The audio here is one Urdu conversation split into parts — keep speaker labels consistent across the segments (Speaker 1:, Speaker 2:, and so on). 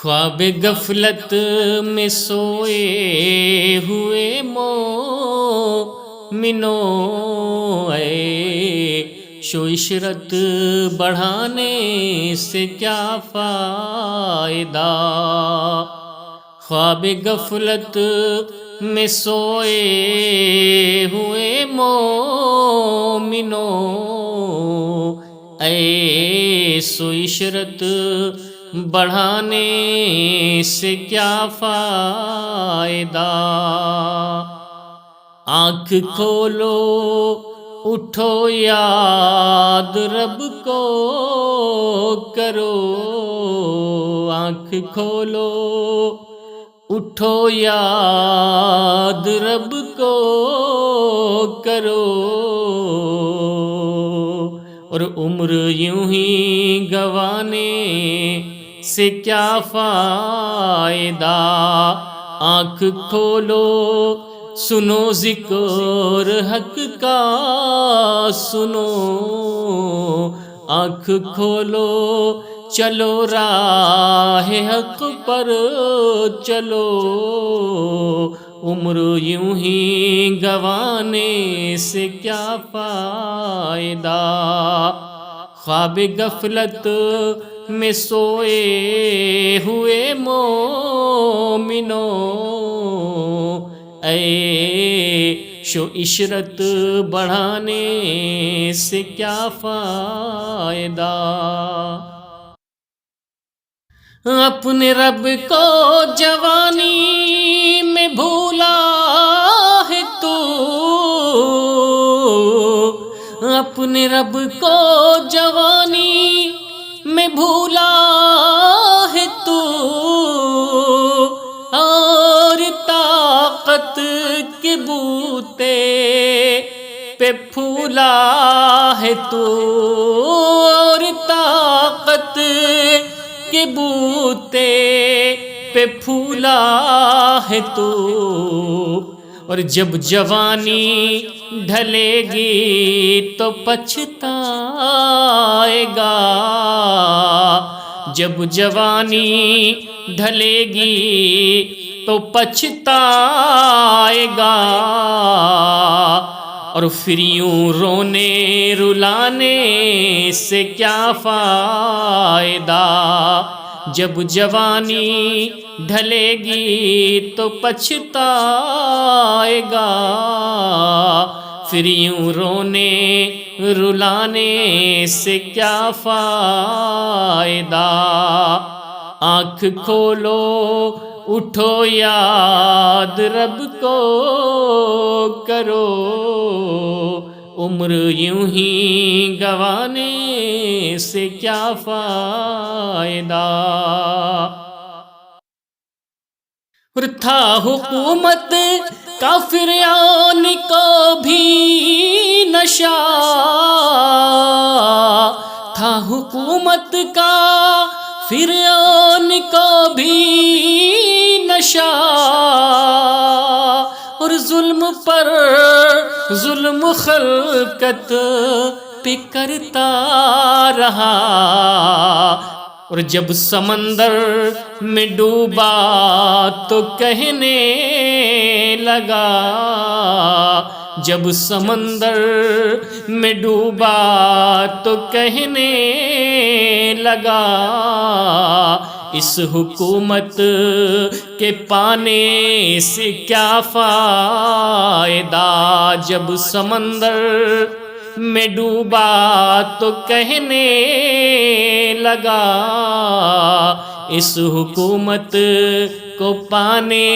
Speaker 1: خواب غفلت میں سوئے ہوئے مومنوں، اے شو عشرت بڑھانے سے کیا فائدہ؟ خواب غفلت میں سوئے ہوئے مومنوں، اے سو عشرت بڑھانے سے کیا فائدہ؟ آنکھ کھولو اٹھو یاد رب کو کرو، آنکھ کھولو اٹھو یاد رب کو کرو، اور عمر یوں ہی گنوانے سے کیا فائدہ؟ آنکھ کھولو سنو ذکر حق کا سنو، آنکھ کھولو چلو راہ حق پر چلو، عمر یوں ہی گنوانے سے کیا فائدہ؟ خواب غفلت میں سوئے ہوئے مومنوں، اے شو عشرت بڑھانے سے کیا فائدہ؟ اپنے رب کو جوانی میں بھولا ہے تو، اپنے رب کو جوانی میں بھولا ہے تو، اور طاقت کے بوتے پہ پھولا ہے تو، اور طاقت کے بوتے پہ پھولا ہے تو، اور جب جوانی ڈھلے گی تو پچھتائے گا، جب جوانی ڈھلے گی تو پچھتائے گا، اور پھر یوں رونے رلانے سے کیا فائدہ؟ جب جوانی ڈھلے گی تو پچھتائے گا، پھر یوں رونے رلانے سے کیا فائدہ؟ آنکھ کھولو اٹھو یاد رب کو کرو، عمر یوں ہی گنوانے سے کیا فائدہ؟ اور تھا حکومت کافران کو بھی نشہ، تھا حکومت کا فرعون کو بھی نشہ، اور ظلم پر ظلم خلقت پہ کرتا رہا، اور جب سمندر میں ڈوبا تو کہنے لگا، جب سمندر میں ڈوبا تو کہنے لگا، اس حکومت کے پانے سے کیا فائدہ؟ جب سمندر میں ڈوبا تو کہنے لگا، اس حکومت کو پانے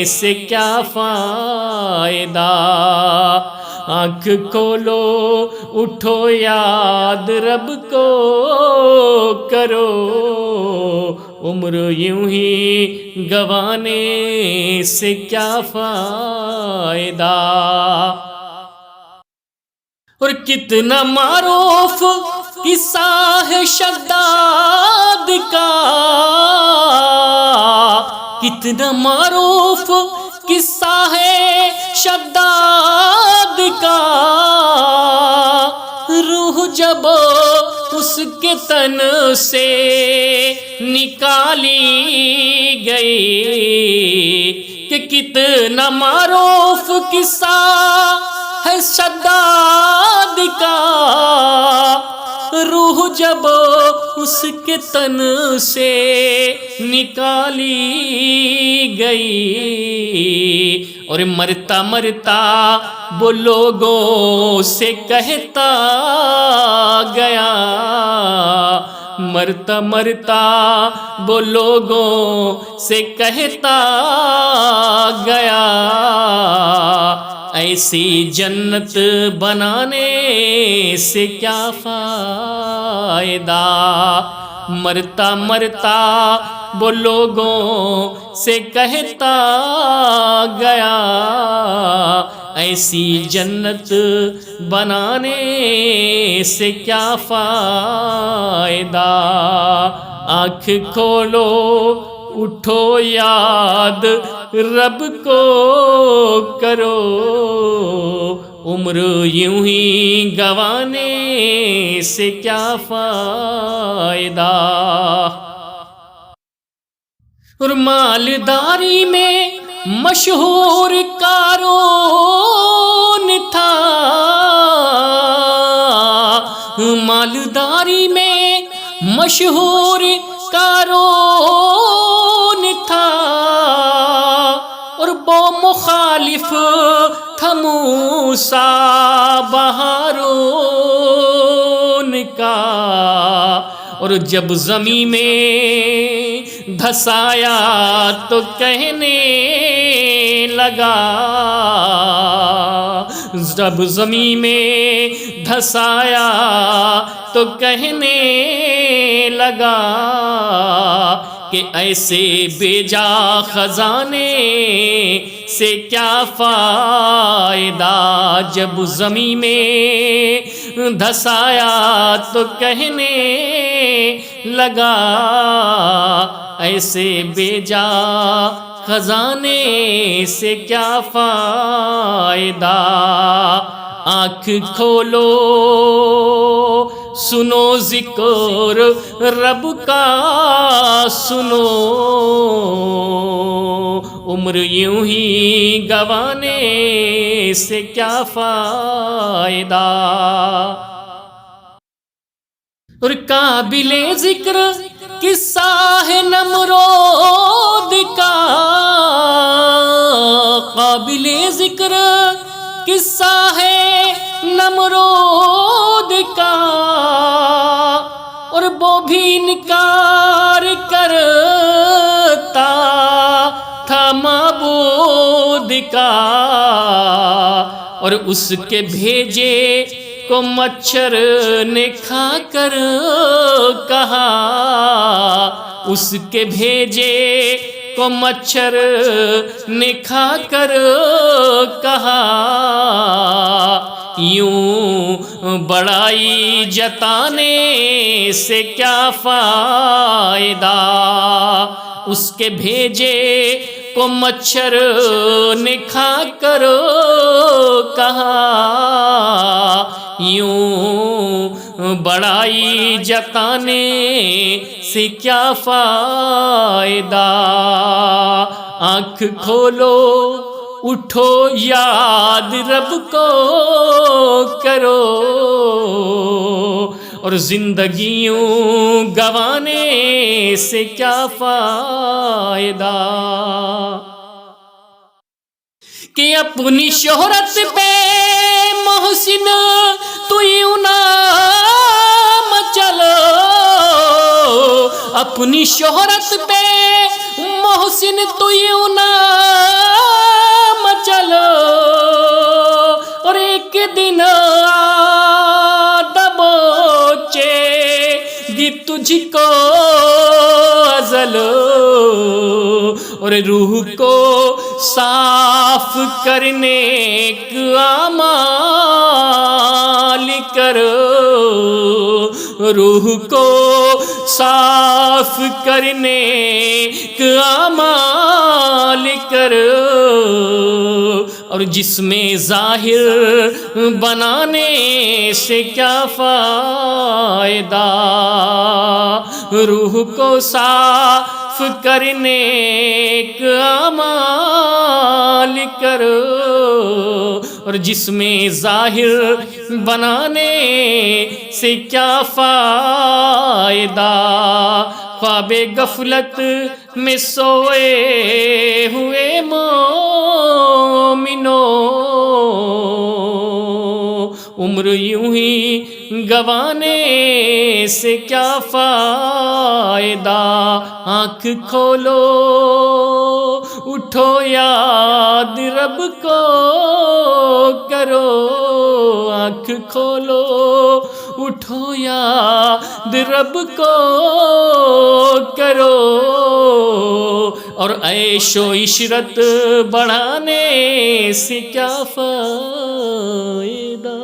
Speaker 1: سے کیا فائدہ؟ آنکھ کھولو اٹھو یاد رب کو کرو، عمر یوں ہی گنوانے سے کیا فائدہ؟ اور کتنا معروف قصہ ہے شداد کا، کتنا معروف قصہ ہے شداد کا، روح جب اس اس کے تن سے نکالی گئی کہ کتنا معروف قصہ ہے شداد کا، روح جب اس کے تن سے نکالی گئی اور مرتا مرتا وہ لوگوں سے کہتا گیا، مرتا مرتا وہ لوگوں سے کہتا گیا، ایسی جنت بنانے سے کیا فائدہ، مرتا مرتا وہ لوگوں سے کہتا گیا، ایسی جنت بنانے سے کیا فائدہ، آنکھ کھولو اٹھو یاد رب کو کرو، عمر یوں ہی گوانے سے کیا فائدہ، اور مالداری میں مشہور قارون تھا، مالداری میں مشہور قارون تھا، اور وہ مخالف تھا موسیٰ بہارون کا، اور جب زمین میں دھسایا تو کہنے لگا، جب زمین میں دھسایا تو کہنے لگا کہ ایسے بے جا خزانے سے کیا فائدہ، جب زمین میں دھسایا تو کہنے لگا ایسے بے جا خزانے سے کیا فائدہ، آنکھ کھولو سنو ذکر رب کا سنو، عمر یوں ہی گوانے سے کیا فائدہ، اور قابل ذکر قصہ ہے نمرود کا، قابل ذکر قصہ ہے نمرود کا، اور وہ بھی انکار کرتا تھا معبود کا، اور اس کے بھیجے کو مچھر نے کھا کر کہا، اس کے بھیجے کو مچھر نے کھا کر کہا، یوں بڑائی جتانے سے کیا فائدہ، اس کے بھیجے کو مچھر نے کھا کر کہا، یوں بڑائی جتانے سے کیا فائدہ، آنکھ کھولو اٹھو یاد رب کو کرو، اور زندگیوں گوانے سے کیا فائدہ، کہ اپنی شہرت پہ محسن تو یوں نہ مچلو، اپنی شہرت پہ محسن تو یوں نہ مچلو، اور ایک دن دبوچے گی تجھ کو ازل، اور روح کو صاف کرنے کے اعمال کرو، روح کو صاف کرنے کے اعمال کرو، اور جسم ظاہر بنانے سے کیا فائدہ، روح کو صاف کرنے کے اعمال کرو، اور جسم ظاہر بنانے سے کیا فائدہ، خواب غفلت میں سوئے ہوئے مومنو، عمر یوں ہی گوانے سے کیا فائدہ، آنکھ کھولو اٹھو یاد رب کو کرو، آنکھ کھولو اٹھو یاد رب کو کرو، اور عیش و عشرت بڑھانے سے کیا فائدہ۔